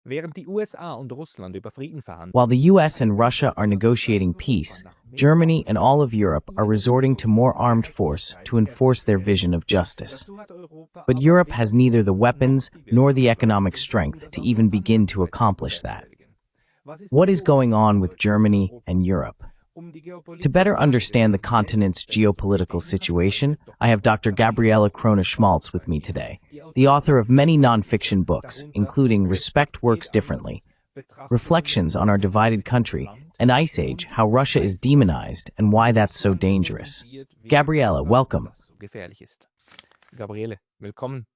Während die USA und Russland über Frieden verhandeln, While the US and Russia are negotiating peace, Germany and all of Europe are resorting to more armed force to enforce their vision of justice. dazu hat Europa But aber Europe weder has neither the die weapons Wirtschaft nor the economic strength to even begin to accomplish that. What is going on with Germany and Europe? To better understand the continent's geopolitical situation, I have Dr. Gabriele Krone-Schmalz with me today, the author of many nonfiction books, including Respekt Works Differently, Reflections on Our Divided Country, and Ice Age, How Russia is Demonized and Why That's So Dangerous. Gabriele, welcome. gefährlich ist. Gabriele, willkommen.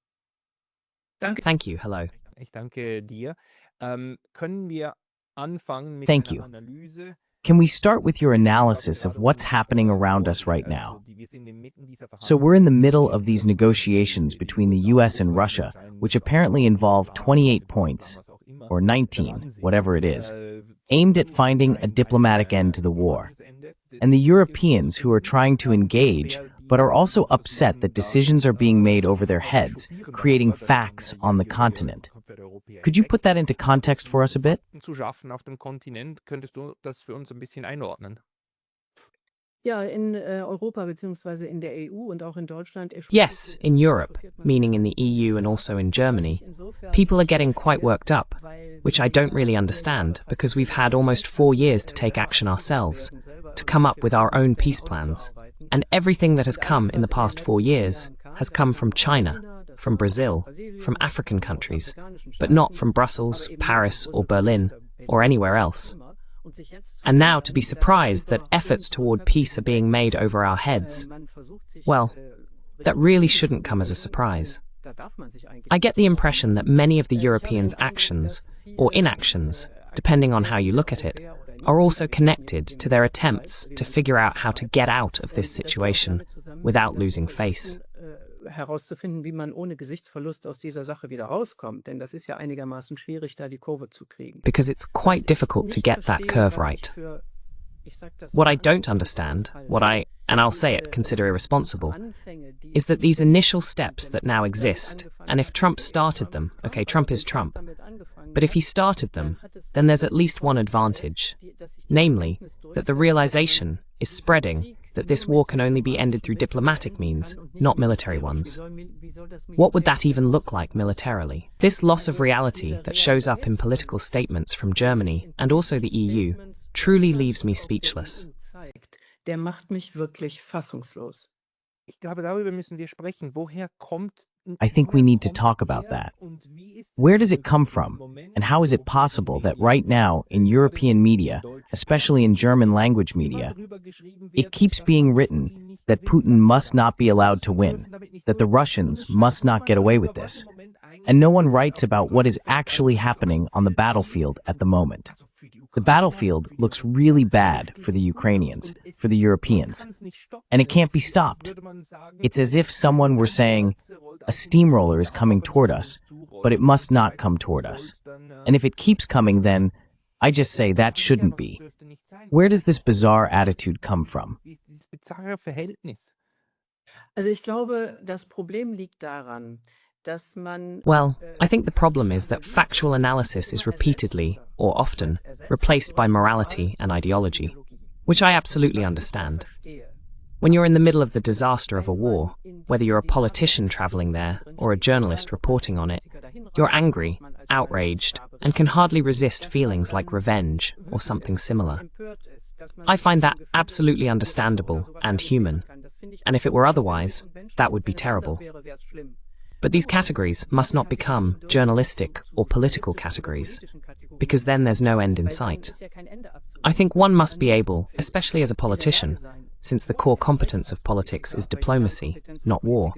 Thank you. Hello. Ich danke dir. Können wir anfangen mit Thank einer you. Analyse? Can we start with your analysis of what's happening around us right now? So we're in the middle of these negotiations between the US and Russia, which apparently involve 28 points, or 19, whatever it is, aimed at finding a diplomatic end to the war. And the Europeans who are trying to engage, but are also upset that decisions are being made over their heads, creating facts on the continent. Could you put that into context for us a bit? Zu schaffen auf dem Kontinent, könntest du das für uns ein bisschen einordnen? Ja, in Europa beziehungsweise in der EU und auch in Deutschland. Yes, in Europe, meaning in the EU and also in Germany, people are getting quite worked up, which I don't really understand because we've had almost 4 years to take action ourselves, to come up with our own peace plans. And everything that has come in the past 4 years has come from China, from Brazil, from African countries, but not from Brussels, Paris or Berlin or anywhere else. And now to be surprised that efforts toward peace are being made over our heads, well, that really shouldn't come as a surprise. I get the impression that many of the Europeans' actions, or inactions, depending on how you look at it, are also connected to their attempts to figure out how to get out of this situation without losing face. Herauszufinden, wie man ohne Gesichtsverlust aus dieser Sache wieder rauskommt, denn das ist ja einigermaßen schwierig, da die Kurve zu kriegen. Because it's quite difficult to get that curve right. What I don't understand, and I'll say it, consider irresponsible, is that these initial steps that now exist, and if Trump started them, okay, Trump is Trump, but if he started them, then there's at least one advantage, namely, that the realization is spreading that this war can only be ended through diplomatic means, not military ones. What would that even look like militarily? This loss of reality that shows up in political statements from Germany and also the EU truly leaves me speechless. Der macht mich wirklich fassungslos. Ich glaube, darüber müssen wir sprechen. Woher kommt I think we need to talk about that. Where does it come from? And how is it possible that right now in European media, especially in German language media, it keeps being written that Putin must not be allowed to win, that the Russians must not get away with this, and no one writes about what is actually happening on the battlefield at the moment? The battlefield looks really bad for the Ukrainians, for the Europeans, and it can't be stopped. It's as if someone were saying, a steamroller is coming toward us, but it must not come toward us. And if it keeps coming, then I just say that shouldn't be. Where does this bizarre attitude come from? Also ich glaube, das Problem liegt daran, dass man Well, I think the problem is that factual analysis is repeatedly, or often, replaced by morality and ideology, which I absolutely understand. When you're in the middle of the disaster of a war, whether you're a politician traveling there or a journalist reporting on it, you're angry, outraged, and can hardly resist feelings like revenge or something similar. I find that absolutely understandable and human, and if it were otherwise, that would be terrible. But these categories must not become journalistic or political categories, because then there's no end in sight. I think one must be able, especially as a politician, since the core competence of politics is diplomacy, not war,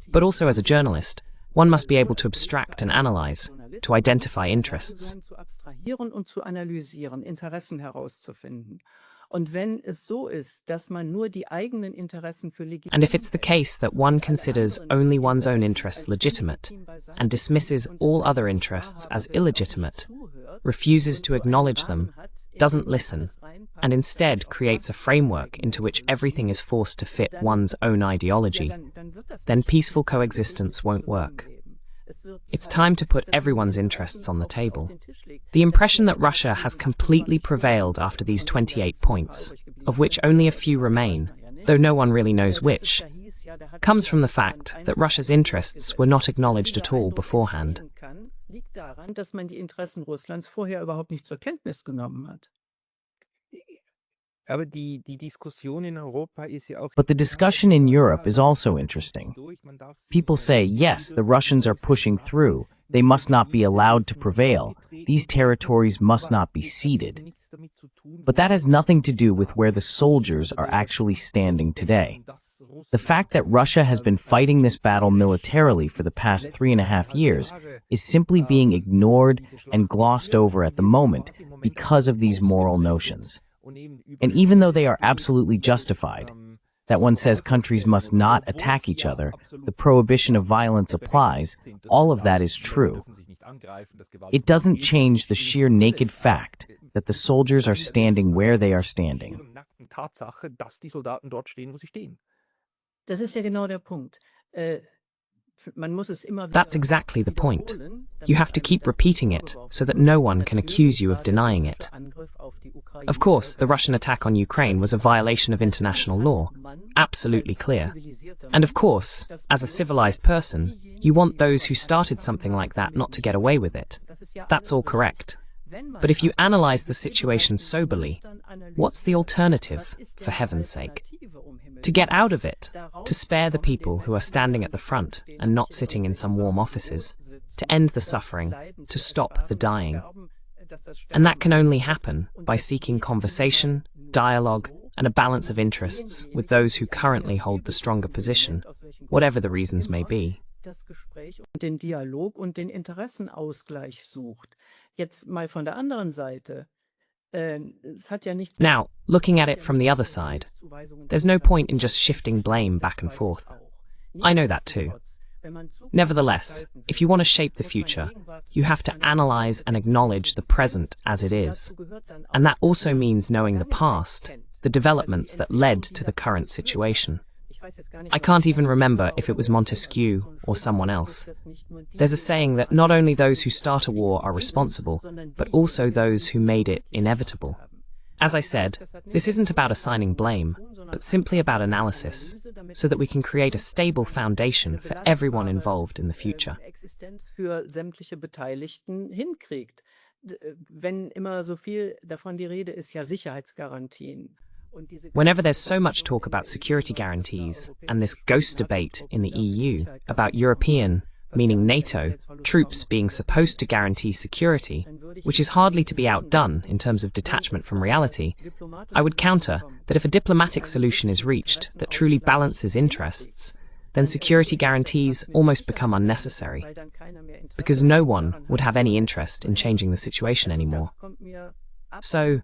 but also as a journalist, one must be able to abstract and analyze, to identify interests. Und wenn es so ist, dass man nur die eigenen Interessen für legitim And if it's the case that one considers only one's own interests legitimate and dismisses all other interests as illegitimate, refuses to acknowledge them, doesn't listen, and instead creates a framework into which everything is forced to fit one's own ideology, then peaceful coexistence won't work. It's time to put everyone's interests on the table. The impression that Russia has completely prevailed after these 28 points, of which only a few remain, though no one really knows which, comes from the fact that Russia's interests were not acknowledged at all beforehand. Liegt daran, dass man die Interessen Russlands vorher überhaupt nicht zur Kenntnis genommen hat. Aber die Diskussion in Europa ist ja auch. But the discussion in Europe is also interesting. People say, yes, the Russians are pushing through. They must not be allowed to prevail. These territories must not be ceded. But that has nothing to do with where the soldiers are actually standing today. The fact that Russia has been fighting this battle militarily for the past 3.5 years is simply being ignored and glossed over at the moment because of these moral notions. And even though they are absolutely justified, that one says countries must not attack each other, the prohibition of violence applies, all of that is true. It doesn't change the sheer naked fact that the soldiers are standing where they are standing. Das ist ja genau der Punkt. That's exactly the point. You have to keep repeating it so that no one can accuse you of denying it. Of course, the Russian attack on Ukraine was a violation of international law, absolutely clear. And of course, as a civilized person, you want those who started something like that not to get away with it. That's all correct. But if you analyze the situation soberly, what's the alternative, for heaven's sake? To get out of it, to spare the people who are standing at the front and not sitting in some warm offices, to end the suffering, to stop the dying. And that can only happen by seeking conversation, dialogue, and a balance of interests with those who currently hold the stronger position, whatever the reasons may be. Den Dialog und den Interessenausgleich sucht. Jetzt mal von der anderen Seite. Now, looking at it from the other side, there's no point in just shifting blame back and forth. I know that too. Nevertheless, if you want to shape the future, you have to analyze and acknowledge the present as it is. And that also means knowing the past, the developments that led to the current situation. I can't even remember if it was Montesquieu or someone else. There's a saying that not only those who start a war are responsible, but also those who made it inevitable. As I said, this isn't about assigning blame, but simply about analysis, so that we can create a stable foundation for everyone involved in the future. Für sämtliche Beteiligten hinkriegt. Wenn immer so viel davon die Rede ist, ja Sicherheitsgarantien. Whenever there's so much talk about security guarantees and this ghost debate in the EU about European, meaning NATO, troops being supposed to guarantee security, which is hardly to be outdone in terms of detachment from reality, I would counter that if a diplomatic solution is reached that truly balances interests, then security guarantees almost become unnecessary, because no one would have any interest in changing the situation anymore. So,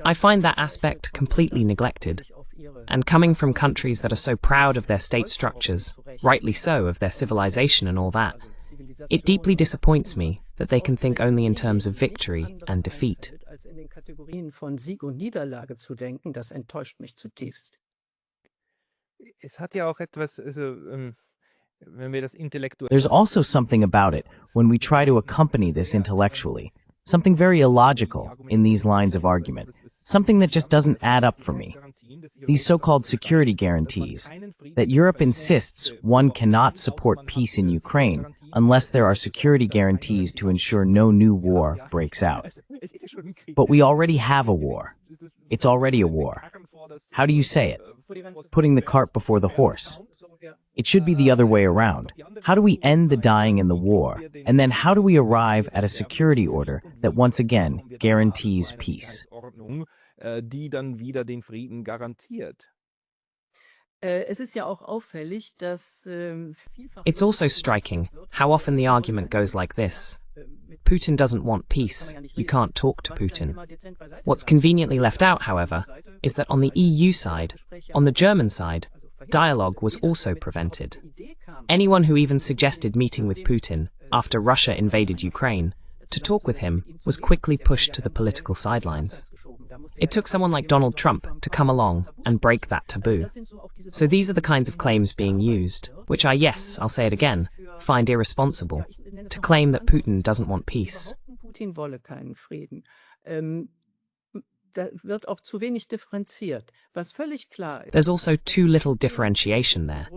I find that aspect completely neglected, and coming from countries that are so proud of their state structures, rightly so, of their civilization and all that, it deeply disappoints me that they can think only in terms of victory and defeat. There's also something about it when we try to accompany this intellectually. Something very illogical in these lines of argument, something that just doesn't add up for me. These so-called security guarantees, that Europe insists one cannot support peace in Ukraine unless there are security guarantees to ensure no new war breaks out. But we already have a war. It's already a war. How do you say it? Putting the cart before the horse. It should be the other way around. How do we end the dying in the war? And then how do we arrive at a security order that once again guarantees peace? It's also striking how often the argument goes like this. Putin doesn't want peace. You can't talk to Putin. What's conveniently left out, however, is that on the EU side, on the German side, dialogue was also prevented. Anyone who even suggested meeting with Putin after Russia invaded Ukraine to talk with him was quickly pushed to the political sidelines. It took someone like Donald Trump to come along and break that taboo. So these are the kinds of claims being used, which are, yes, I'll say it again, find irresponsible to claim that Putin doesn't want peace. Putin wolle keinen Frieden. Da wird auch zu wenig differenziert, was völlig klar ist. There's also too little differentiation there.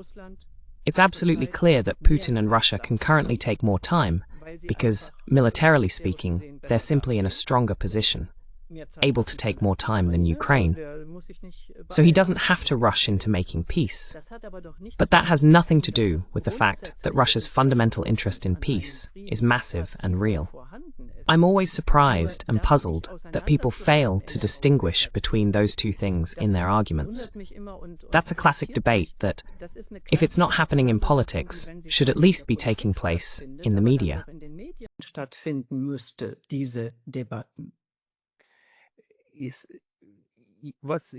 It's absolutely clear that Putin and Russia can currently take more time because, militarily speaking, they're simply in a stronger position, able to take more time than Ukraine. So he doesn't have to rush into making peace. But that has nothing to do with the fact that Russia's fundamental interest in peace is massive and real. I'm always surprised and puzzled that people fail to distinguish between those two things in their arguments. That's a classic debate that, if it's not happening in politics, should at least be taking place in the media. Stattfinden müsste, diese Debatten. What's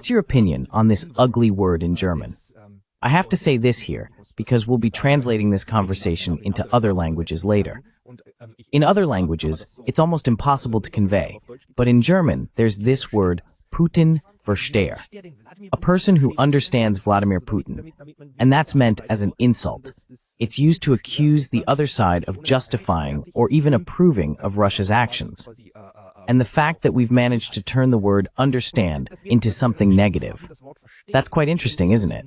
your opinion on this ugly word in German? I have to say this here, because we'll be translating this conversation into other languages later. In other languages, it's almost impossible to convey, but in German, there's this word, Putin-Versteher, a person who understands Vladimir Putin, and that's meant as an insult. It's used to accuse the other side of justifying or even approving of Russia's actions. And the fact that we've managed to turn the word understand into something negative. That's quite interesting, isn't it?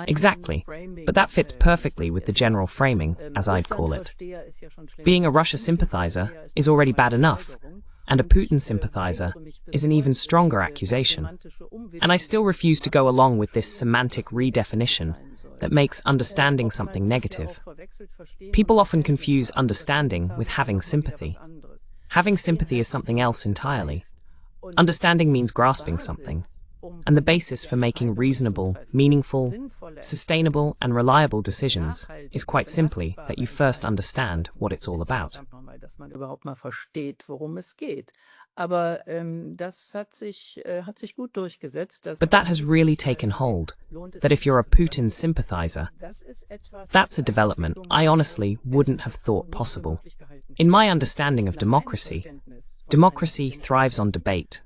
Exactly, but that fits perfectly with the general framing, as I'd call it. Being a Russia sympathizer is already bad enough, and a Putin sympathizer is an even stronger accusation. And I still refuse to go along with this semantic redefinition that makes understanding something negative. People often confuse understanding with having sympathy. Having sympathy is something else entirely. Understanding means grasping something, and the basis for making reasonable, meaningful, sustainable, and reliable decisions is quite simply that you first understand what it's all about. Aber das hat sich gut durchgesetzt. But that has really taken hold, that if you're a Putin sympathizer, that's a development I honestly wouldn't have thought possible. In my understanding of democracy, democracy thrives on debate.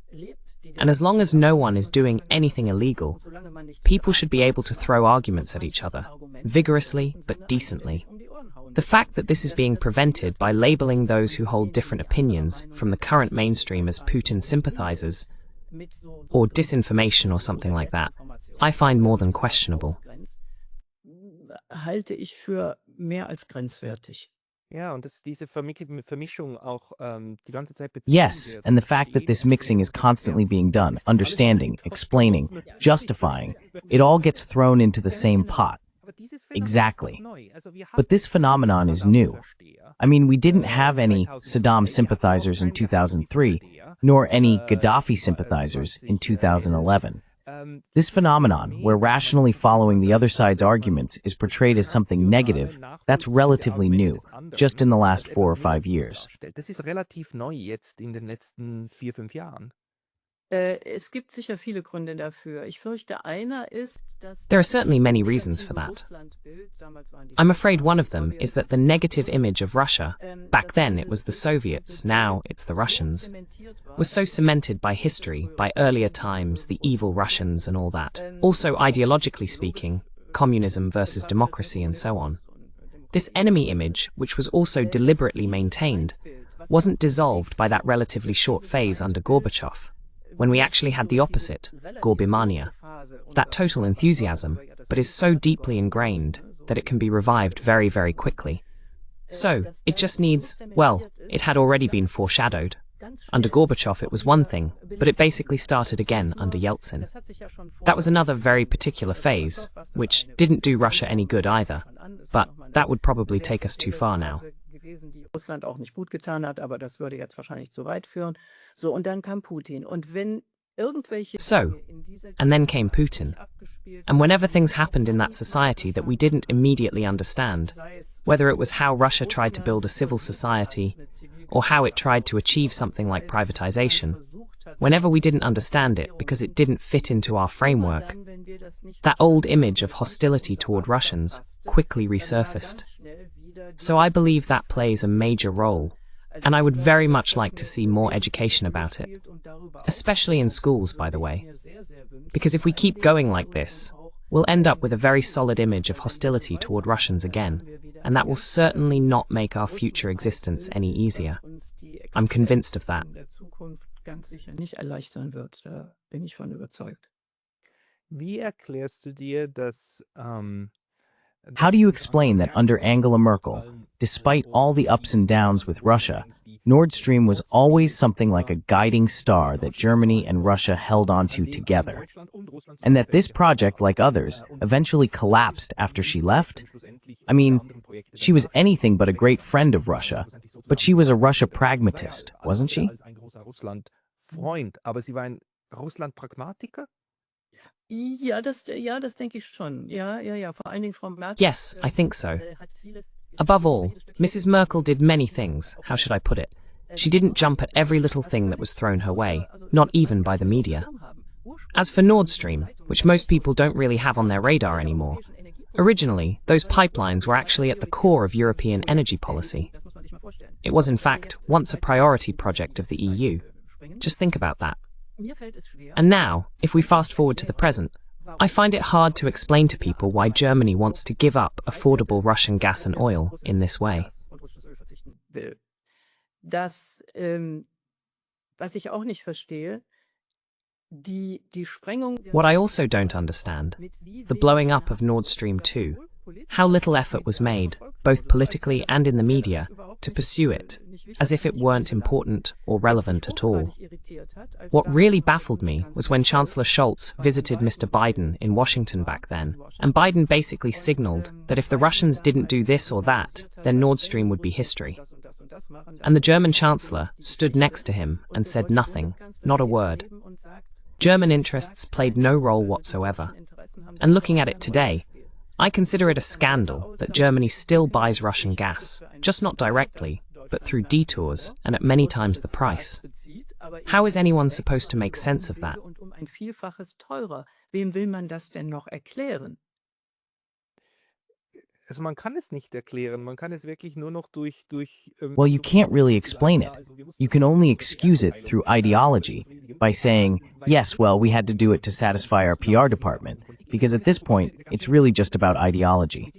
And as long as no one is doing anything illegal, people should be able to throw arguments at each other, vigorously but decently. The fact that this is being prevented by labeling those who hold different opinions from the current mainstream as Putin sympathizers, or disinformation or something like that, I find more than questionable. Halte ich für mehr als grenzwertig. Yes, and the fact that this mixing is constantly being done, understanding, explaining, justifying, it all gets thrown into the same pot. Exactly. But this phenomenon is new. I mean, we didn't have any Saddam sympathizers in 2003, nor any Gaddafi sympathizers in 2011. This phenomenon, where rationally following the other side's arguments is portrayed as something negative, that's relatively new, just in the last 4 or 5 years. Es gibt sicher viele Gründe dafür. Ich fürchte, einer ist, dass There are certainly many reasons for that. I'm afraid one of them is that the negative image of Russia, back then it was the Soviets, now it's the Russians, was so cemented by history, by earlier times, the evil Russians and all that. Also, ideologically speaking, communism versus democracy and so on. This enemy image, which was also deliberately maintained, wasn't dissolved by that relatively short phase under Gorbachev, when we actually had the opposite, Gorbimania, that total enthusiasm, but is so deeply ingrained that it can be revived very, very quickly. So, it just needs, well, it had already been foreshadowed. Under Gorbachev it was one thing, but it basically started again under Yeltsin. That was another very particular phase, which didn't do Russia any good either, but that would probably take us too far now. Die Russland auch nicht gut getan hat, aber das würde jetzt wahrscheinlich zu weit führen. So, und dann kam Putin. Und wenn irgendwelche So, and then came Putin. And whenever things happened in that society that we didn't immediately understand, whether it was how Russia tried to build a civil society, or how it tried to achieve something like privatization, whenever we didn't understand it because it didn't fit into our framework, that old image of hostility toward Russians quickly resurfaced. So I believe that plays a major role. and I would very much like to see more education about it, especially in schools, by the way. Because if we keep going like this, we'll end up with a very solid image of hostility toward Russians again, and that will certainly not make our future existence any easier. I'm convinced of that. Wie erklärst du dir, dass How do you explain that under Angela Merkel, despite all the ups and downs with Russia, Nord Stream was always something like a guiding star that Germany and Russia held onto together? And that this project, like others, eventually collapsed after she left? I mean, she was anything but a great friend of Russia, but she was a Russia pragmatist, wasn't she? Freund, aber sie war ein Russland-Pragmatiker? Ja, das denke ich schon. Ja. Vor allen Dingen Frau Merkel. Yes, I think so. Above all, Mrs. Merkel did many things, how should I put it? She didn't jump at every little thing that was thrown her way, not even by the media. As for Nord Stream, which most people don't really have on their radar anymore, originally, those pipelines were actually at the core of European energy policy. It was, in fact, once a priority project of the EU. Just think about that. And now, if we fast forward to the present, I find it hard to explain to people why Germany wants to give up affordable Russian gas and oil in this way. Das, was ich auch nicht verstehe, die Sprengung. What I also don't understand, the blowing up of Nord Stream 2, how little effort was made, both politically and in the media, to pursue it, as if it weren't important or relevant at all. What really baffled me was when Chancellor Scholz visited Mr. Biden in Washington back then, and Biden basically signaled that if the Russians didn't do this or that, then Nord Stream would be history. And the German Chancellor stood next to him and said nothing, not a word. German interests played no role whatsoever. And looking at it today, I consider it a scandal that Germany still buys Russian gas, just not directly, but through detours and at many times the price. How is anyone supposed to make sense of that? Wem will man das denn noch erklären? Also man kann es nicht erklären, man kann es wirklich nur noch durch Well, you can't really explain it. You can only excuse it through ideology, by saying, yes, well, we had to do it to satisfy our PR department, because at this point, it's really just about ideology.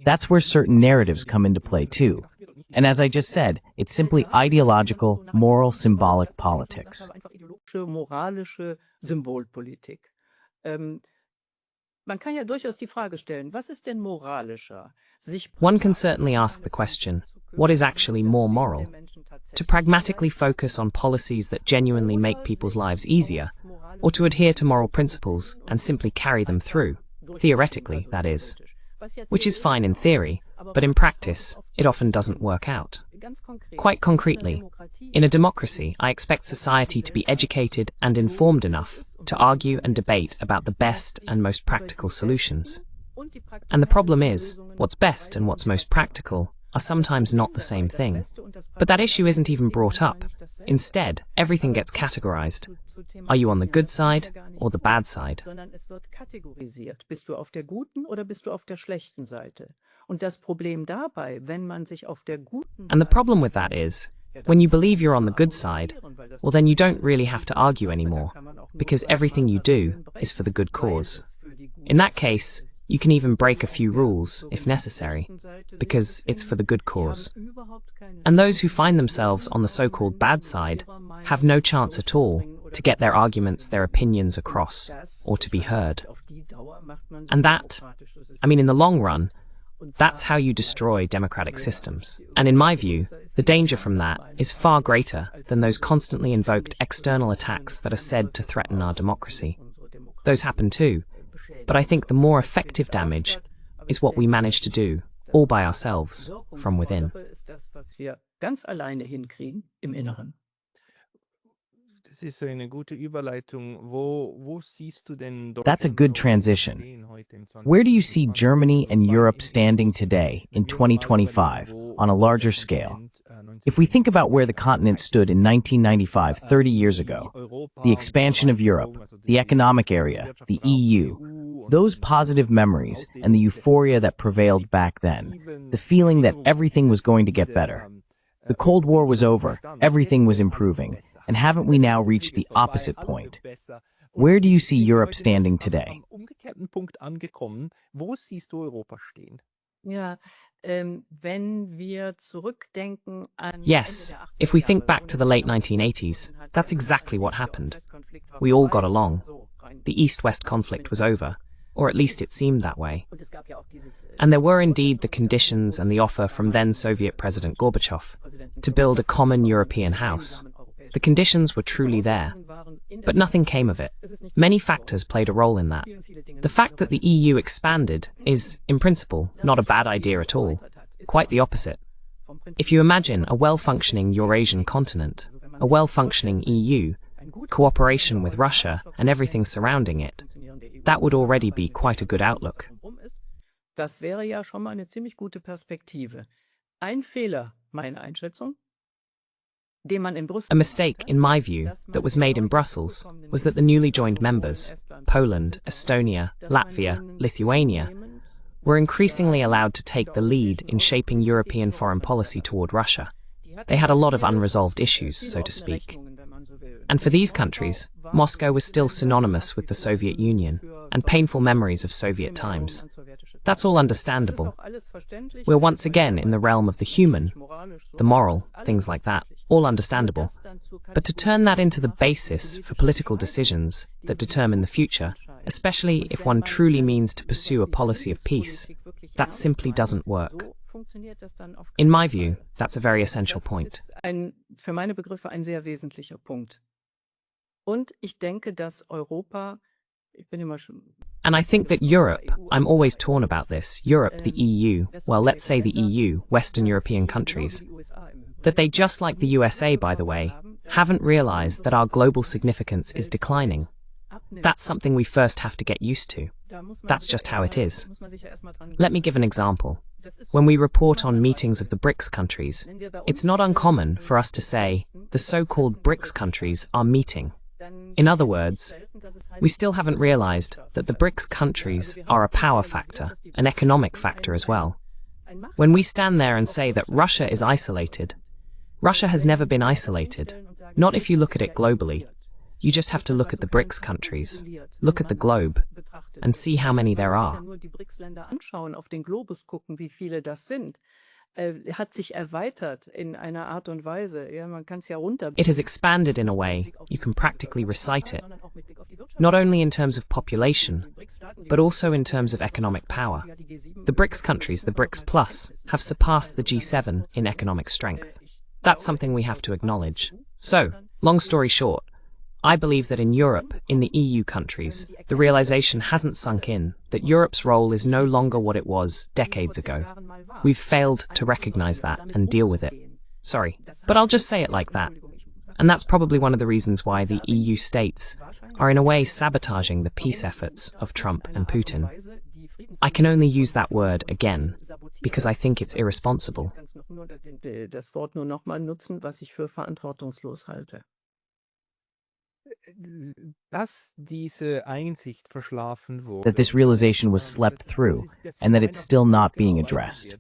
That's where certain narratives come into play too. And as I just said, it's simply ideological, moral, symbolic politics. Moralische Symbolpolitik. Man kann ja durchaus die Frage stellen, was ist denn moralischer? One can certainly ask the question, what is actually more moral? To pragmatically focus on policies that genuinely make people's lives easier, or to adhere to moral principles and simply carry them through, theoretically, that is. Which is fine in theory, but in practice, it often doesn't work out. Quite concretely, in a democracy, I expect society to be educated and informed enough to argue and debate about the best and most practical solutions. And the problem is, what's best and what's most practical are sometimes not the same thing. But that issue isn't even brought up. Instead, everything gets categorized. Are you on the good side or the bad side? Bist du auf der guten oder bist du auf der schlechten Seite? Und das Problem dabei, wenn man sich auf der guten And the problem with that is, when you believe you're on the good side, well then you don't really have to argue anymore, because everything you do is for the good cause. In that case, you can even break a few rules, if necessary, because it's for the good cause. And those who find themselves on the so-called bad side have no chance at all to get their arguments, their opinions across, or to be heard. And that, I mean, in the long run, that's how you destroy democratic systems. And in my view, the danger from that is far greater than those constantly invoked external attacks that are said to threaten our democracy. Those happen too, but I think the more effective damage is what we manage to do, all by ourselves, from within. Ganz alleine hinkriegen im Inneren. Das ist so eine gute Überleitung. Wo siehst du denn That's a good transition. Where do you see Germany and Europe standing today in 2025 on a larger scale? If we think about where the continent stood in 1995, 30 years ago, the expansion of Europe, the economic area, the EU, those positive memories and the euphoria that prevailed back then, the feeling that everything was going to get better, The Cold War was over, everything was improving, and haven't we now reached the opposite point? Where do you see Europe standing today? Wo siehst du Europa stehen? Ja, wenn wir zurückdenken an Yes, if we think back to the late 1980s, that's exactly what happened. We all got along. The East-West conflict was over, or at least it seemed that way. And there were indeed the conditions and the offer from then Soviet President Gorbachev to build a common European house. The conditions were truly there, but nothing came of it. Many factors played a role in that. The fact that the EU expanded is, in principle, not a bad idea at all. Quite the opposite. If you imagine a well-functioning Eurasian continent, a well-functioning EU, cooperation with Russia and everything surrounding it, that would already be quite a good outlook. Das wäre ja schon mal eine ziemlich gute Perspektive. Ein Fehler, meine Einschätzung, den man in Brüssel A mistake, in my view, that was made in Brussels was that the newly joined members, Poland, Estonia, Latvia, Lithuania, were increasingly allowed to take the lead in shaping European foreign policy toward Russia. They had a lot of unresolved issues, so to speak. And for these countries, Moscow was still synonymous with the Soviet Union and painful memories of Soviet times. That's all understandable. We're once again in the realm of the human, the moral, things like that, all understandable. But to turn that into the basis for political decisions that determine the future, especially if one truly means to pursue a policy of peace, that simply doesn't work. In my view, that's a very essential point. Für meine Begriffe ein sehr wesentlicher Punkt. Und ich denke, dass Europa, ich bin immer schon And I think that Europe, I'm always torn about this, Europe, the EU, well, let's say the EU, Western European countries, that they, just like the USA, by the way, haven't realized that our global significance is declining. That's something we first have to get used to. That's just how it is. Let me give an example. When we report on meetings of the BRICS countries, it's not uncommon for us to say, the so-called BRICS countries are meeting. In other words, we still haven't realized that the BRICS countries are a power factor, an economic factor as well. When we stand there and say that Russia is isolated, Russia has never been isolated, not if you look at it globally. You just have to look at the BRICS countries, look at the globe, and see how many there are. Hat sich erweitert in einer Art und Weise. Ja, man kann es ja runter. It has expanded in a way you can practically recite it, not only in terms of population, but also in terms of economic power. The BRICS countries, the BRICS Plus, have surpassed the G7 in economic strength. That's something we have to acknowledge. So, long story short, I believe that in Europe, in the EU countries, the realization hasn't sunk in that Europe's role is no longer what it was decades ago. We've failed to recognize that and deal with it. Sorry, but I'll just say it like that. And that's probably one of the reasons why the EU states are in a way sabotaging the peace efforts of Trump and Putin. I can only use that word again, because I think it's irresponsible. Das Wort nur noch mal nutzen, was ich für verantwortungslos halte. Dass diese Einsicht verschlafen wurde, that this realization was slept through, and that it's still not being addressed.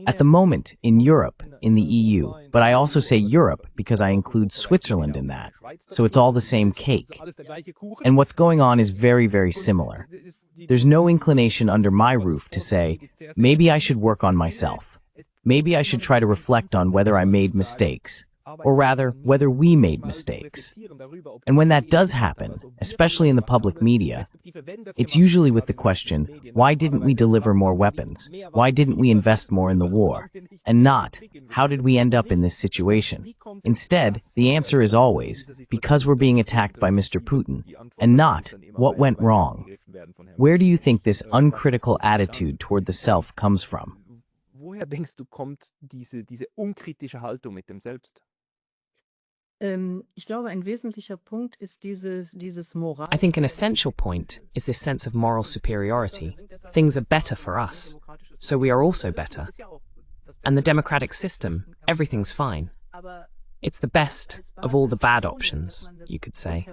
At the moment, in Europe, in the EU, but I also say Europe because I include Switzerland in that, so it's all the same cake. And what's going on is very, very similar. There's no inclination under my roof to say, maybe I should work on myself. Maybe I should try to reflect on whether I made mistakes. Or rather, whether we made mistakes. And when that does happen, especially in the public media, it's usually with the question, why didn't we deliver more weapons? Why didn't we invest more in the war? And not, how did we end up in this situation? Instead, the answer is always, because we're being attacked by Mr. Putin, and not, what went wrong? Where do you think this uncritical attitude toward the self comes from? Woher denkst du, kommt diese unkritische Haltung mit dem Selbst? Ich glaube, ein wesentlicher Punkt ist dieses Moral. I think an essential point is this sense of moral superiority. Things are better for us, so we are also better. And the democratic system, everything's fine. It's the best of all the bad options, you could say.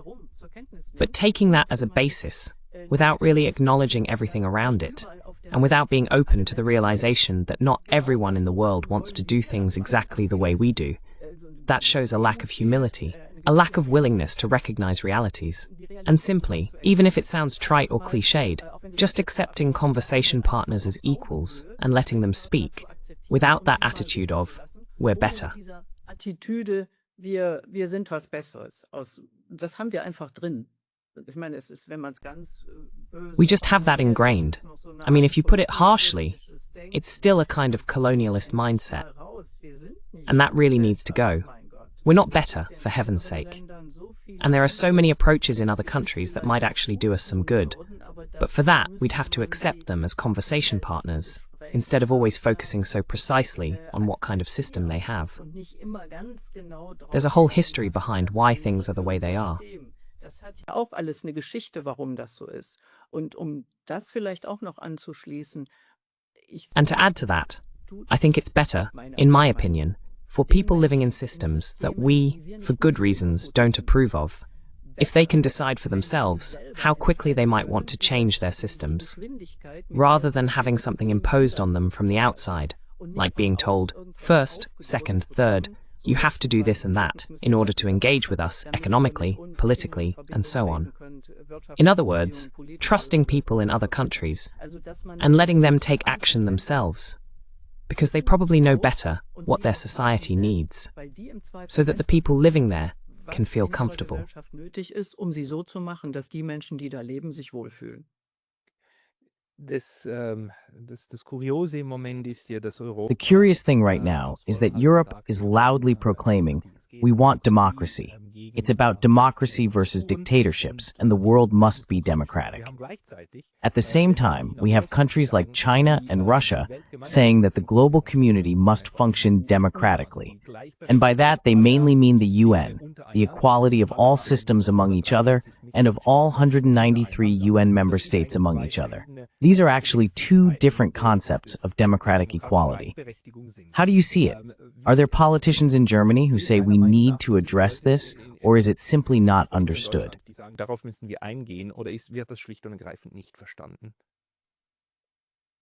But taking that as a basis, without really acknowledging everything around it, and without being open to the realization that not everyone in the world wants to do things exactly the way we do. That shows a lack of humility, a lack of willingness to recognize realities. And simply, even if it sounds trite or cliched, just accepting conversation partners as equals and letting them speak, without that attitude of, we're better. Attitüde, wir sind was Besseres. Das haben wir einfach drin. Ich meine, es ist, wenn man es ganz We just have that ingrained. I mean, if you put it harshly, it's still a kind of colonialist mindset. And that really needs to go. We're not better, for heaven's sake. And there are so many approaches in other countries that might actually do us some good. But for that, we'd have to accept them as conversation partners, instead of always focusing so precisely on what kind of system they have. There's a whole history behind why things are the way they are. Das hat ja auch alles eine Geschichte, warum das so ist. Und das vielleicht auch noch anzuschließen. And to add to that, I think it's better, in my opinion, for people living in systems that we, for good reasons, don't approve of, if they can decide for themselves how quickly they might want to change their systems, rather than having something imposed on them from the outside, like being told, first, second, third, you have to do this and that in order to engage with us economically, politically, and so on. In other words, trusting people in other countries and letting them take action themselves, because they probably know better what their society needs, so that the people living there can feel comfortable. Nötig ist, sie so zu machen, dass die Menschen, die da leben, sich wohlfühlen. The curious thing right now is that Europe is loudly proclaiming, we want democracy. It's about democracy versus dictatorships, and the world must be democratic. At the same time, we have countries like China and Russia saying that the global community must function democratically. And by that, they mainly mean the UN, the equality of all systems among each other, and of all 193 UN member states among each other. These are actually two different concepts of democratic equality. How do you see it? Are there politicians in Germany who say we need to address this, or is it simply not understood? Darauf müssen wir eingehen, oder wird das schlicht und ergreifend nicht verstanden?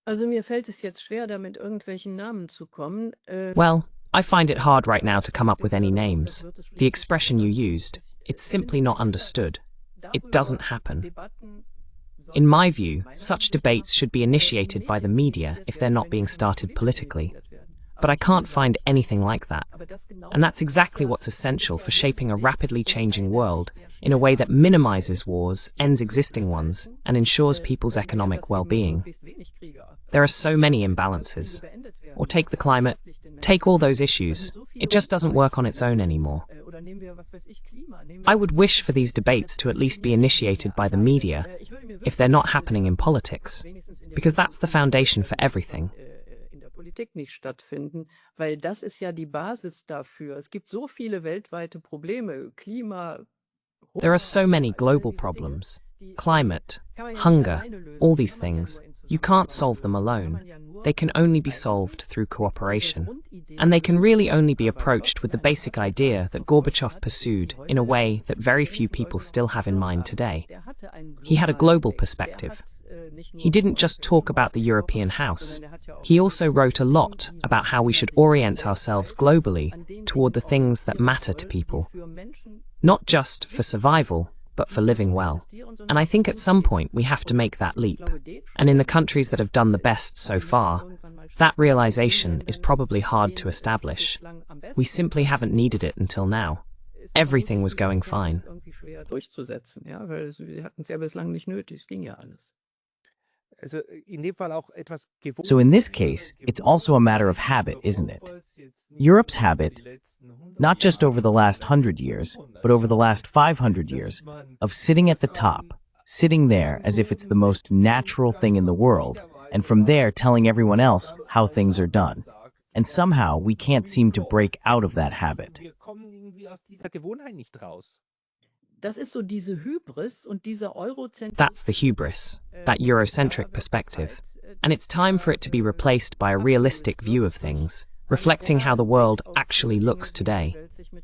Also mir fällt es jetzt schwer, da mit irgendwelchen Namen zu kommen. Well, I find it hard right now to come up with any names. The expression you used, it's simply not understood. It doesn't happen. In my view, such debates should be initiated by the media if they're not being started politically. But I can't find anything like that. And that's exactly what's essential for shaping a rapidly changing world in a way that minimizes wars, ends existing ones, and ensures people's economic well-being. There are so many imbalances. Or take the climate, take all those issues. It just doesn't work on its own anymore. I would wish for these debates to at least be initiated by the media, if they're not happening in politics, because that's the foundation for everything. Politik nicht stattfinden, weil das ist ja die Basis dafür. Es gibt so viele weltweite Probleme, Klima. There are so many global problems, climate, hunger, all these things. You can't solve them alone. They can only be solved through cooperation. And they can really only be approached with the basic idea that Gorbachev pursued in a way that very few people still have in mind today. He had a global perspective. He didn't just talk about the European house. He also wrote a lot about how we should orient ourselves globally toward the things that matter to people. Not just for survival, but for living well. And I think at some point we have to make that leap. And in the countries that have done the best so far, that realization is probably hard to establish. We simply haven't needed it until now. Everything was going fine. So in this case, it's also a matter of habit, isn't it? Europe's habit, not just over the last 100 years, but over the last 500 years, of sitting at the top, sitting there as if it's the most natural thing in the world, and from there telling everyone else how things are done. And somehow we can't seem to break out of that habit. That's the hubris, that Eurocentric perspective. And it's time for it to be replaced by a realistic view of things, reflecting how the world actually looks today.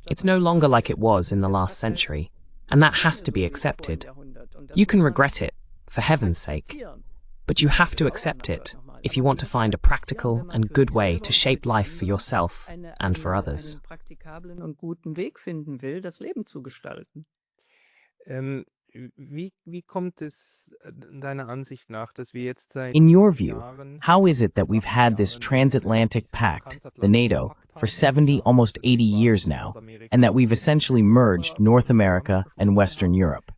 It's no longer like it was in the last century, and that has to be accepted. You can regret it, for heaven's sake. but you have to accept it if you want to find a practical and good way to shape life for yourself and for others. Einen praktikablen und guten Weg finden will, das Leben zu gestalten. Wie kommt es deiner Ansicht nach, dass wir jetzt seit In your view, Jahren how is it that we've had this transatlantic pact, the NATO, for 70, almost 80 years now, and that we've essentially merged North America and Western Europe?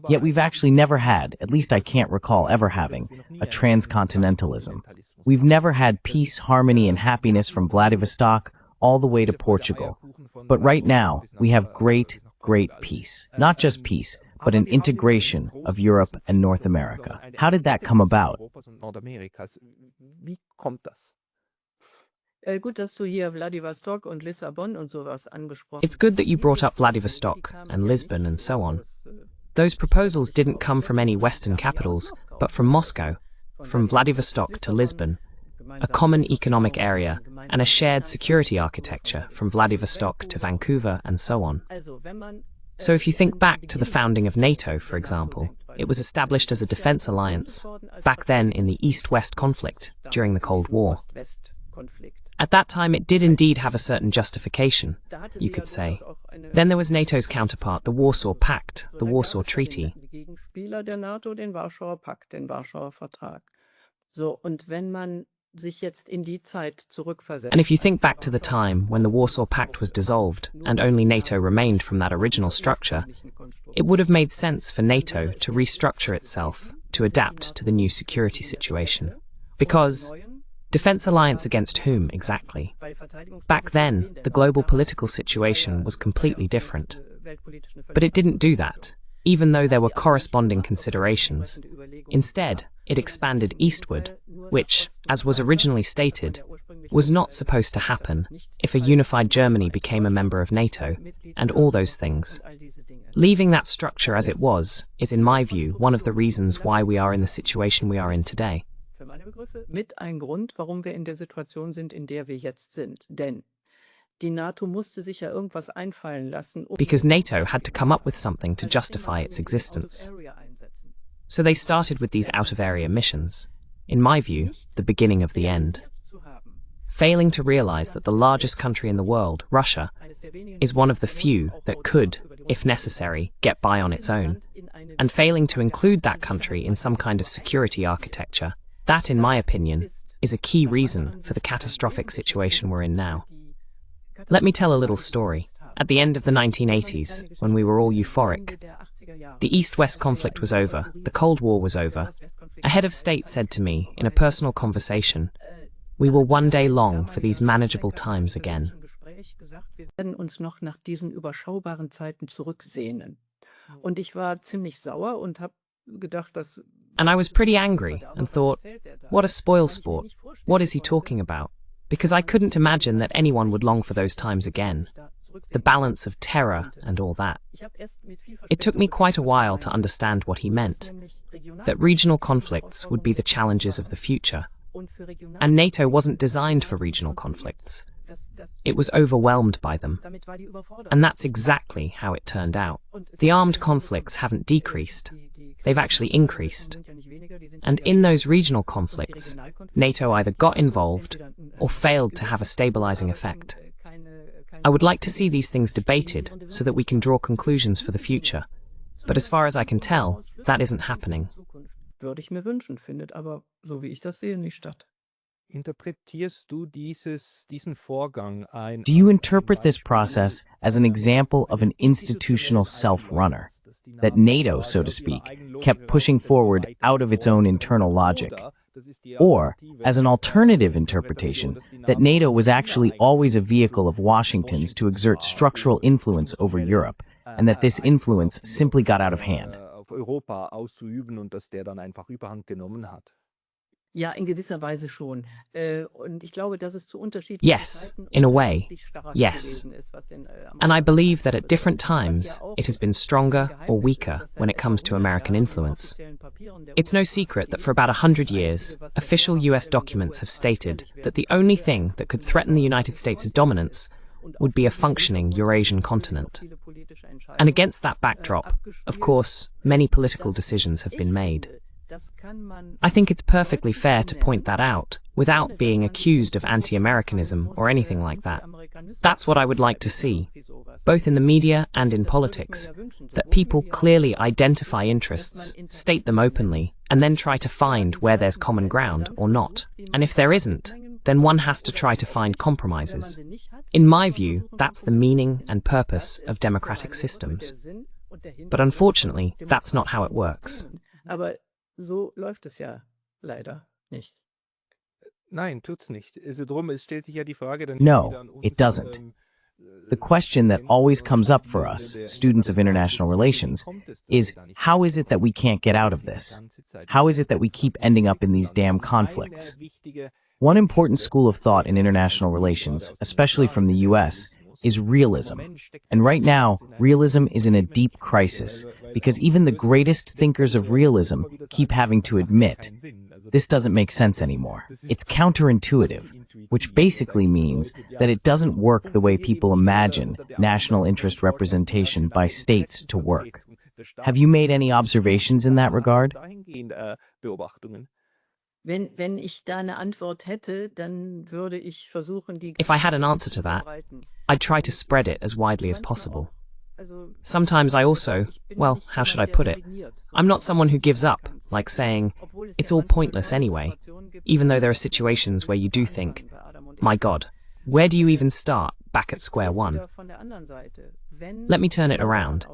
Yet we've actually never had, at least I can't recall ever having, a transcontinentalism. We've never had peace, harmony, and happiness from Vladivostok all the way to Portugal. But right now, we have great, great peace. Not just peace, but an integration of Europe and North America. How did that come about? Wie kommt das? Gut, dass du hier Vladivostok und Lissabon und sowas angesprochen It's good that you brought up Vladivostok and Lisbon and so on. Those proposals didn't come from any Western capitals, but from Moscow, from Vladivostok to Lisbon, a common economic area, and a shared security architecture from Vladivostok to Vancouver and so on. Also, wenn man So if you think back to the founding of NATO, for example, it was established as a defense alliance, back then in the East-West conflict, during the Cold War. At that time it did indeed have a certain justification, you could say. Then there was NATO's counterpart, the Warsaw Pact, the Warsaw Treaty. Gegenspieler der NATO, den Warschauer Pakt, den Warschauer Vertrag. So, und wenn man sich jetzt in die Zeit zurückversetzt. And if you think back to the time when the Warsaw Pact was dissolved and only NATO remained from that original structure, it would have made sense for NATO to restructure itself to adapt to the new security situation. Because defense alliance against whom exactly? Back then, the global political situation was completely different. But it didn't do that, even though there were corresponding considerations. Instead, it expanded eastward, which, as was originally stated, was not supposed to happen if a unified Germany became a member of NATO, and all those things. Leaving that structure as it was is, in my view, one of the reasons why we are in the situation we are in today. Für meine Begriffe mit ein Grund, warum wir in der Situation sind, in der wir jetzt sind. Denn die NATO musste sich ja irgendwas einfallen lassen, Because NATO had to come up with something to justify its existence. So they started with these out-of-area missions. In my view, the beginning of the end. Failing to realize that the largest country in the world, Russia, is one of the few that could, if necessary, get by on its own. And failing to include that country in some kind of security architecture, that, in my opinion, is a key reason for the catastrophic situation we're in now. Let me tell a little story. At the end of the 1980s, when we were all euphoric, the East-West conflict was over, the Cold War was over. A head of state said to me, in a personal conversation, "We will one day long for these manageable times again." Wir werden uns noch nach diesen überschaubaren Zeiten zurücksehnen. Und ich war ziemlich sauer und habe gedacht, was... And I was pretty angry and thought, what a spoilsport, what is he talking about? Because I couldn't imagine that anyone would long for those times again. The balance of terror and all that. It took me quite a while to understand what he meant, that regional conflicts would be the challenges of the future. And NATO wasn't designed for regional conflicts. It was overwhelmed by them. And that's exactly how it turned out. The armed conflicts haven't decreased, they've actually increased. And in those regional conflicts, NATO either got involved or failed to have a stabilizing effect. I would like to see these things debated so that we can draw conclusions for the future. But as far as I can tell, that isn't happening. Würde ich mir wünschen, findet aber, so wie ich das sehe, nicht statt. Interpretierst du diesen Vorgang Do you interpret this process as an example of an institutional self-runner? That NATO, so to speak, kept pushing forward out of its own internal logic? Or as an alternative interpretation, that NATO was actually always a vehicle of Washington's to exert structural influence over Europe, and that this influence simply got out of hand? auf Europa auszuüben und dass der dann einfach Überhand genommen hat? Ja, in gewisser Weise schon. Und ich glaube, dass es zu unterschiedlichen Yes, in a way, yes. And I believe that at different times it has been stronger or weaker when it comes to American influence. It's no secret that for about 100 years, official US documents have stated that the only thing that could threaten the United States' dominance would be a functioning Eurasian continent. And against that backdrop, of course, many political decisions have been made. I think it's perfectly fair to point that out without being accused of anti-Americanism or anything like that. That's what I would like to see, both in the media and in politics, that people clearly identify interests, state them openly, and then try to find where there's common ground or not. And if there isn't, then one has to try to find compromises. In my view, that's the meaning and purpose of democratic systems. But unfortunately, that's not how it works. Aber so läuft es ja leider nicht. Nein, tut's nicht. Drum, es stellt sich ja die Frage dann No, wieder an uns, it doesn't. The question that always comes up for us, students of international relations, is how is it that we can't get out of this? How is it that we keep ending up in these damn conflicts? One important school of thought in international relations, especially from the US, is realism. And right now, realism is in a deep crisis, because even the greatest thinkers of realism keep having to admit, this doesn't make sense anymore. It's counterintuitive, which basically means that it doesn't work the way people imagine national interest representation by states to work. Have you made any observations in that regard? Wenn ich da eine Antwort hätte, dann würde ich versuchen, die If I had an answer to that, I'd try to spread it as widely as possible. Sometimes I also, well, how should I put it? I'm not someone who gives up, like saying, it's all pointless anyway, even though there are situations where you do think, my God, where do you even start back at square one? Let me turn it around.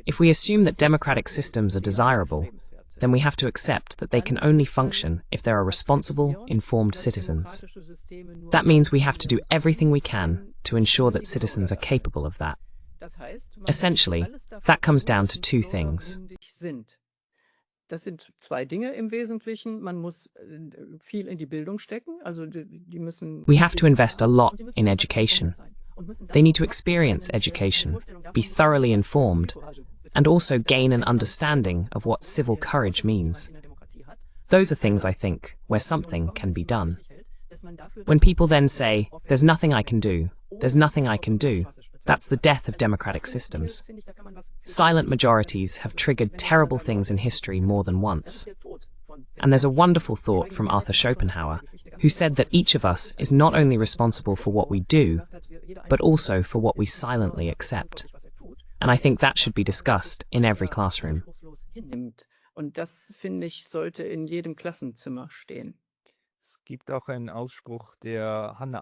If we assume that democratic systems are desirable, then we have to accept that they can only function if there are responsible, informed citizens. That means we have to do everything we can to ensure that citizens are capable of that. Essentially, that comes down to two things. Das sind zwei Dinge im Wesentlichen. Man muss viel in die Bildung stecken. Also die müssen. We have to invest a lot in education. They need to experience education, be thoroughly informed, and also gain an understanding of what civil courage means. Those are things, I think, where something can be done. When people then say, there's nothing I can do, there's nothing I can do, that's the death of democratic systems. Silent majorities have triggered terrible things in history more than once. And there's a wonderful thought from Arthur Schopenhauer, who said that each of us is not only responsible for what we do, but also for what we silently accept. And I think that should be discussed in every classroom. Und das, finde ich, sollte in jedem Klassenzimmer stehen.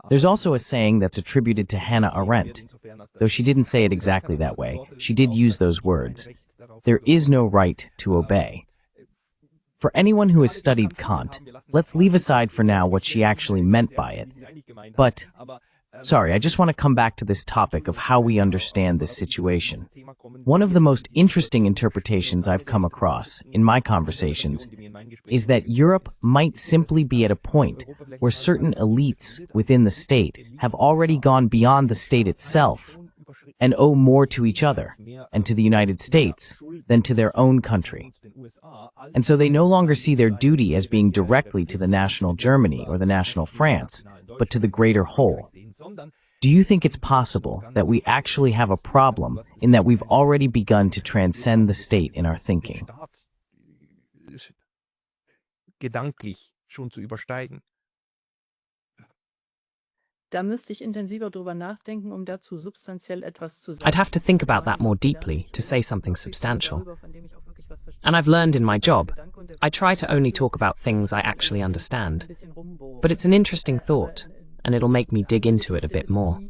There's also a saying that's attributed to Hannah Arendt. Though she didn't say it exactly that way, she did use those words. There is no right to obey. For anyone who has studied Kant, let's leave aside for now what she actually meant by it. But sorry, I just want to come back to this topic of how we understand this situation. One of the most interesting interpretations I've come across in my conversations is that Europe might simply be at a point where certain elites within the state have already gone beyond the state itself and owe more to each other and to the United States than to their own country. And so they no longer see their duty as being directly to the national Germany or the national France, but to the greater whole. Do you think it's possible that we actually have a problem in that we've already begun to transcend the state in our thinking? Gedanklich schon zu übersteigen. Da müsste ich intensiver drüber nachdenken, dazu substanziell etwas zu sagen. I'd have to think about that more deeply to say something substantial. And I've learned in my job, I try to only talk about things I actually understand. But it's an interesting thought, and it'll make me dig into it a bit more.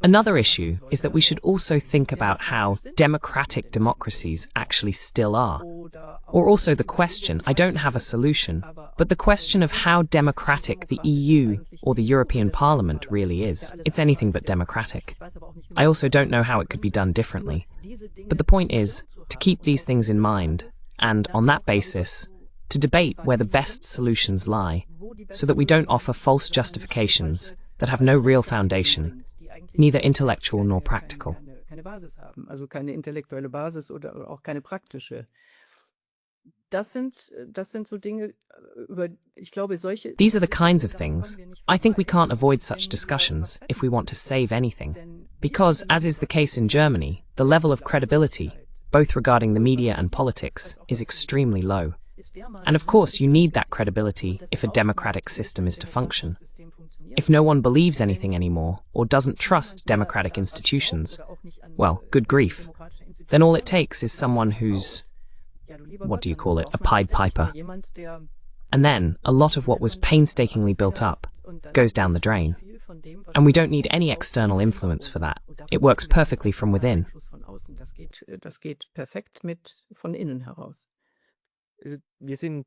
Another issue is that we should also think about how democratic democracies actually still are. Or also the question, I don't have a solution, but the question of how democratic the EU or the European Parliament really is. It's anything but democratic. I also don't know how it could be done differently. But the point is to keep these things in mind, and on that basis, to debate where the best solutions lie, so that we don't offer false justifications that have no real foundation, neither intellectual nor practical. Also keine intellektuelle Basis oder auch keine praktische. Das sind so Dinge, ich glaube, solche. These are the kinds of things. I think we can't avoid such discussions if we want to save anything. Because, as is the case in Germany, the level of credibility, both regarding the media and politics, is extremely low. And of course, you need that credibility if a democratic system is to function. If no one believes anything anymore, or doesn't trust democratic institutions, well, good grief. Then all it takes is someone who's, what do you call it, a Pied Piper. And then a lot of what was painstakingly built up goes down the drain. And we don't need any external influence for that. It works perfectly from within. Das geht perfekt von innen heraus. Wir sind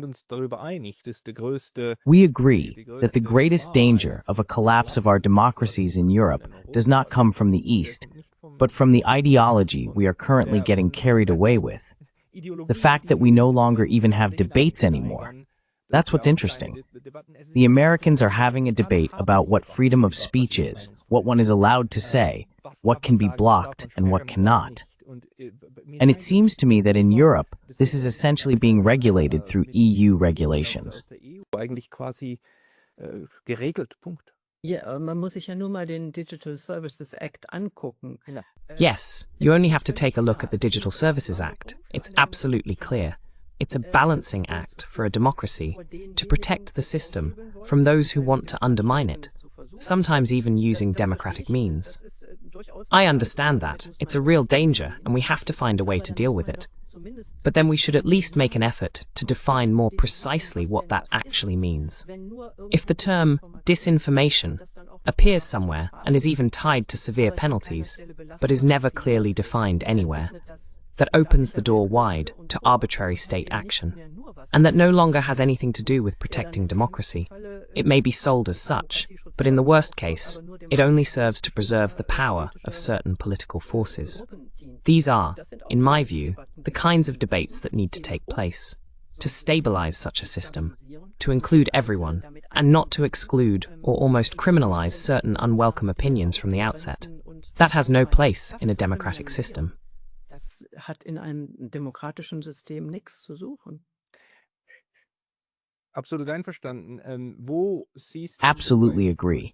uns darüber einig, dass der größte... We agree that the greatest danger of a collapse of our democracies in Europe does not come from the East, but from the ideology we are currently getting carried away with. The fact that we no longer even have debates anymore. That's what's interesting. The Americans are having a debate about what freedom of speech is, what one is allowed to say, what can be blocked and what cannot. And it seems to me that in Europe, this is essentially being regulated through EU regulations. Eigentlich quasi geregelt, Punkt. Ja, man muss sich ja nur mal den Digital Services Act angucken. Yes, you only have to take a look at the Digital Services Act. It's absolutely clear. It's a balancing act for a democracy to protect the system from those who want to undermine it, sometimes even using democratic means. I understand that. It's a real danger, and we have to find a way to deal with it. But then we should at least make an effort to define more precisely what that actually means. If the term disinformation appears somewhere and is even tied to severe penalties, but is never clearly defined anywhere, that opens the door wide to arbitrary state action, and that no longer has anything to do with protecting democracy. It may be sold as such, but in the worst case, it only serves to preserve the power of certain political forces. These are, in my view, the kinds of debates that need to take place, to stabilize such a system, to include everyone, and not to exclude or almost criminalize certain unwelcome opinions from the outset. That has no place in a democratic system. Das hat in einem demokratischen System nichts zu suchen. Absolut einverstanden. Wo siehst du Absolutely agree.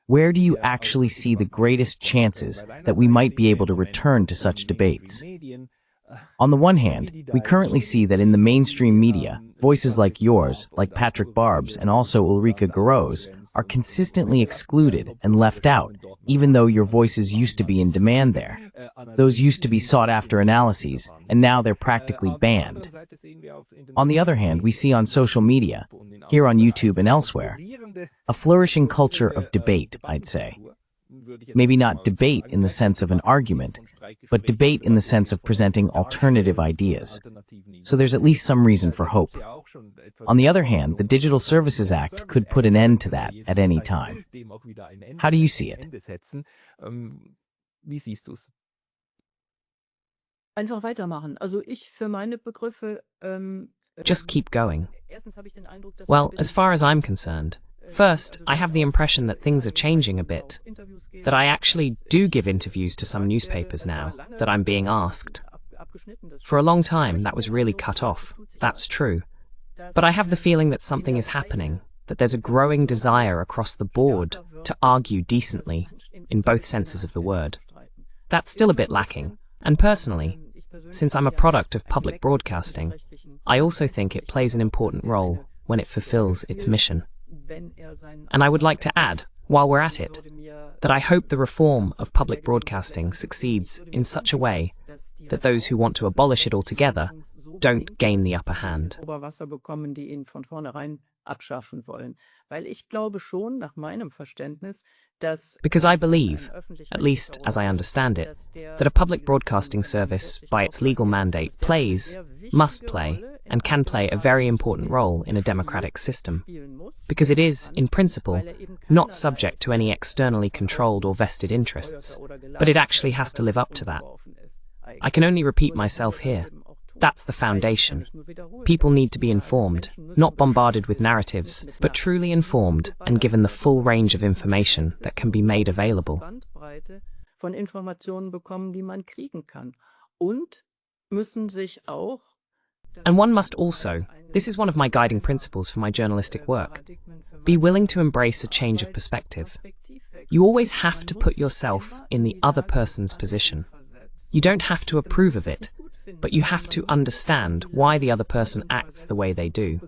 Where do you actually see the greatest chances that we might be able to return to such debates? On the one hand, we currently see that in the mainstream media, voices like yours, like Patrick Barb's and also Ulrike Garros, are consistently excluded and left out, even though your voices used to be in demand there. Those used to be sought-after analyses, and now they're practically banned. On the other hand, we see on social media, here on YouTube and elsewhere, a flourishing culture of debate, I'd say. Maybe not debate in the sense of an argument, but debate in the sense of presenting alternative ideas. So there's at least some reason for hope. On the other hand, the Digital Services Act could put an end to that at any time. How do you see it? Wie siehst du's? Einfach weitermachen. Also ich für meine Begriffe... Just keep going. Erstens habe ich den Eindruck, dass Well, as far as I'm concerned, first, I have the impression that things are changing a bit, that I actually do give interviews to some newspapers now, that I'm being asked. For a long time, that was really cut off. That's true. But I have the feeling that something is happening, that there's a growing desire across the board to argue decently, in both senses of the word. That's still a bit lacking, and personally, since I'm a product of public broadcasting, I also think it plays an important role when it fulfills its mission. And I would like to add, while we're at it, that I hope the reform of public broadcasting succeeds in such a way that those who want to abolish it altogether don't gain the upper hand. Oberwasser bekommen, die ihn von vornherein abschaffen wollen. Weil ich glaube schon, nach meinem Verständnis, dass... Because I believe, at least as I understand it, that a public broadcasting service, by its legal mandate, plays, must play, and can play a very important role in a democratic system. Because it is, in principle, not subject to any externally controlled or vested interests, but it actually has to live up to that. I can only repeat myself here. That's the foundation. People need to be informed, not bombarded with narratives, but truly informed and given the full range of information that can be made available. Von Informationen bekommen, die man kriegen kann. Und müssen sich auch... And one must also, this is one of my guiding principles for my journalistic work, be willing to embrace a change of perspective. You always have to put yourself in the other person's position. You don't have to approve of it, but you have to understand why the other person acts the way they do.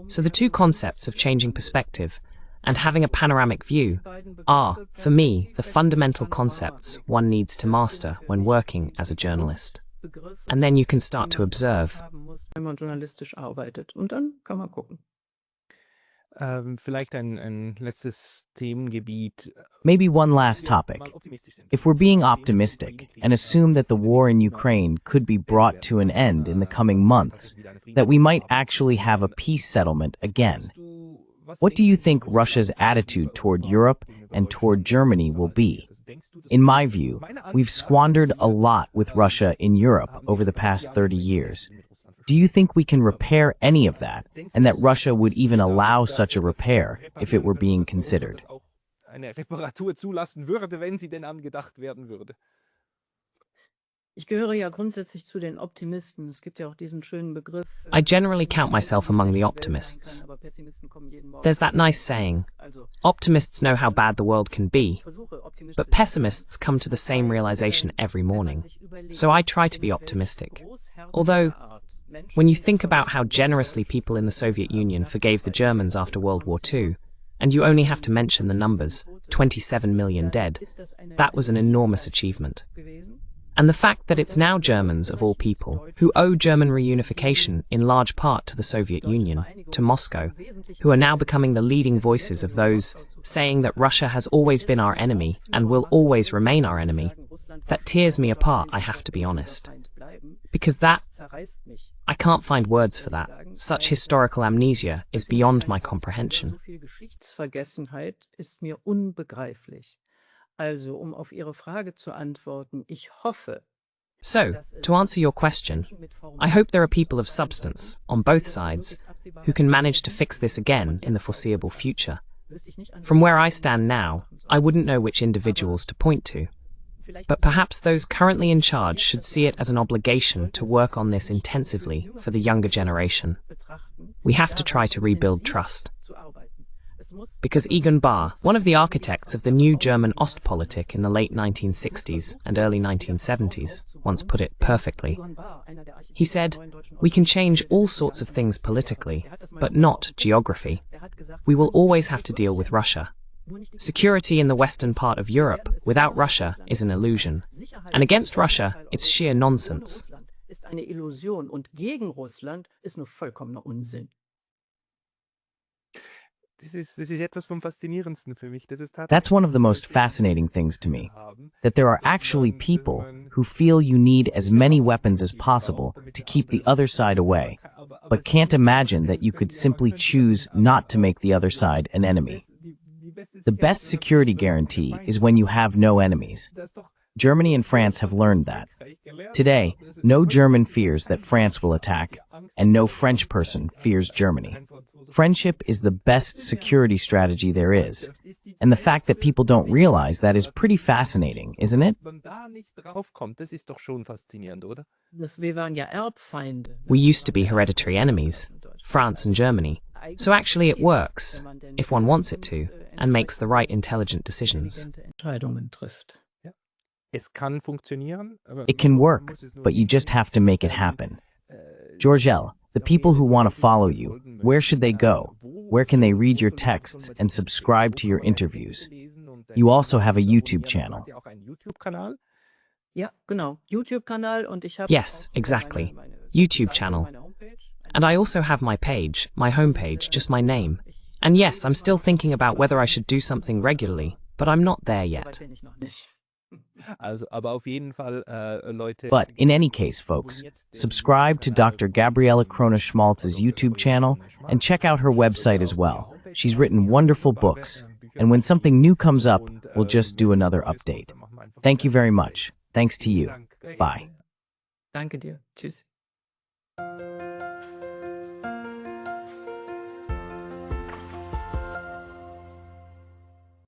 So the two concepts of changing perspective and having a panoramic view are, for me, the fundamental concepts one needs to master when working as a journalist. And then you can start to observe. Wenn man journalistisch arbeitet. Und dann kann man gucken. Vielleicht ein letztes Themengebiet. Maybe one last topic. If we're being optimistic and assume that the war in Ukraine could be brought to an end in the coming months, that we might actually have a peace settlement again, what do you think Russia's attitude toward Europe and toward Germany will be? In my view, we've squandered a lot with Russia in Europe over the past 30 years. Do you think we can repair any of that, and that Russia would even allow such a repair if it were being considered? Eine Reparatur zulassen würde, wenn sie denn angedacht werden würde. Ich gehöre ja grundsätzlich zu den Optimisten. Es gibt ja auch diesen schönen Begriff. I generally count myself among the optimists. There's that nice saying, optimists know how bad the world can be, but pessimists come to the same realization every morning. So I try to be optimistic. Although, when you think about how generously people in the Soviet Union forgave the Germans after World War II, and you only have to mention the numbers, 27 million dead, that was an enormous achievement. And the fact that it's now Germans, of all people, who owe German reunification in large part to the Soviet Union, to Moscow, who are now becoming the leading voices of those saying that Russia has always been our enemy and will always remain our enemy, that tears me apart, I have to be honest. Because that, I can't find words for that. Such historical amnesia is beyond my comprehension. Geschichtsvergessenheit ist mir unbegreiflich. Also, auf Ihre Frage zu antworten, ich hoffe. So, to answer your question, I hope there are people of substance, on both sides, who can manage to fix this again in the foreseeable future. From where I stand now, I wouldn't know which individuals to point to. But perhaps those currently in charge should see it as an obligation to work on this intensively for the younger generation. We have to try to rebuild trust. Because Egon Bahr, one of the architects of the new German Ostpolitik in the late 1960s and early 1970s, once put it perfectly. He said, "We can change all sorts of things politically, but not geography. We will always have to deal with Russia. Security in the western part of Europe without Russia is an illusion. And against Russia, it's sheer nonsense." Ist eine Illusion und gegen Russland ist nur vollkommener Unsinn. Das ist etwas vom Faszinierendsten für mich. That's one of the most fascinating things to me, that there are actually people who feel you need as many weapons as possible to keep the other side away, but can't imagine that you could simply choose not to make the other side an enemy. The best security guarantee is when you have no enemies. Germany and France have learned that. Today, no German fears that France will attack, and no French person fears Germany. Friendship is the best security strategy there is. And the fact that people don't realize that is pretty fascinating, isn't it? Wir waren ja Erbfeinde. We used to be hereditary enemies, France and Germany. So actually it works, if one wants it to, and makes the right intelligent decisions. Entscheidungen trifft. It can work, but you just have to make it happen. Georgelle, the people who want to follow you, where should they go? Where can they read your texts and subscribe to your interviews? You also have a YouTube channel. Ja, genau. YouTube-Kanal und ich habe. Yes, exactly. YouTube channel. And I also have my page, my homepage, just my name. And yes, I'm still thinking about whether I should do something regularly, but I'm not there yet. But in any case, folks, subscribe to Dr. Gabriele Krone-Schmalz's YouTube channel and check out her website as well. She's written wonderful books, and when something new comes up, we'll just do another update. Thank you very much. Thanks to you. Bye. Danke dir. Tschüss.